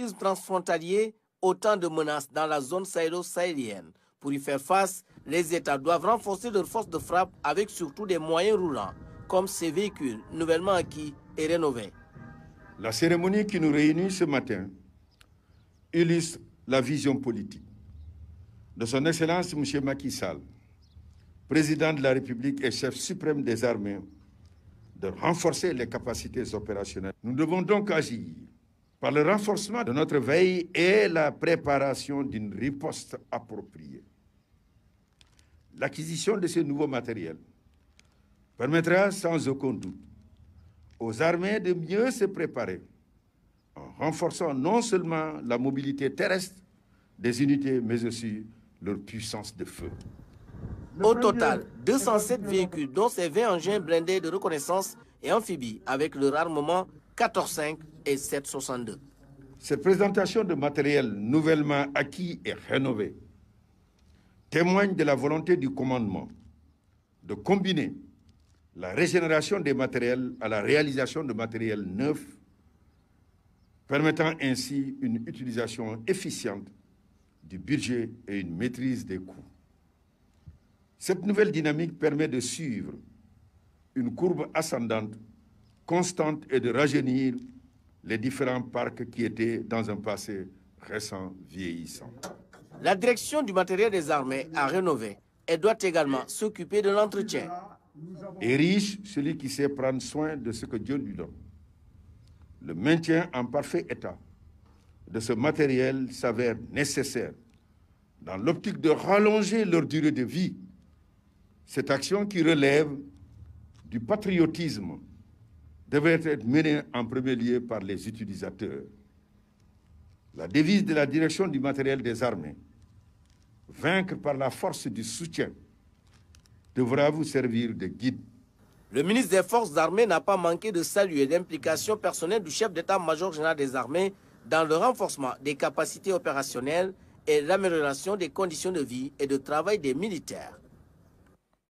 Transfrontalier, autant de menaces dans la zone sahélo-sahélienne. Pour y faire face, les États doivent renforcer leurs forces de frappe avec surtout des moyens roulants, comme ces véhicules nouvellement acquis et rénovés. La cérémonie qui nous réunit ce matin illustre la vision politique de son Excellence M. Macky Sall, président de la République et chef suprême des armées, de renforcer les capacités opérationnelles. Nous devons donc agir par le renforcement de notre veille et la préparation d'une riposte appropriée. L'acquisition de ces nouveaux matériels permettra sans aucun doute aux armées de mieux se préparer en renforçant non seulement la mobilité terrestre des unités, mais aussi leur puissance de feu. Au total, 207 véhicules, dont ces 20 engins blindés de reconnaissance et amphibies, avec leur armement 14,5 et 7,62. Cette présentation de matériel nouvellement acquis et rénové témoigne de la volonté du commandement de combiner la régénération des matériels à la réalisation de matériel neuf, permettant ainsi une utilisation efficiente du budget et une maîtrise des coûts. Cette nouvelle dynamique permet de suivre une courbe ascendante, constante et de rajeunir les différents parcs qui étaient dans un passé récent vieillissant. La direction du matériel des armées a rénové et doit également s'occuper de l'entretien. Et riche celui qui sait prendre soin de ce que Dieu lui donne. Le maintien en parfait état de ce matériel s'avère nécessaire dans l'optique de rallonger leur durée de vie. Cette action qui relève du patriotisme devrait être menée en premier lieu par les utilisateurs. La devise de la direction du matériel des armées, vaincre par la force du soutien, devra vous servir de guide. Le ministre des Forces armées n'a pas manqué de saluer l'implication personnelle du chef d'état-major général des armées dans le renforcement des capacités opérationnelles et l'amélioration des conditions de vie et de travail des militaires.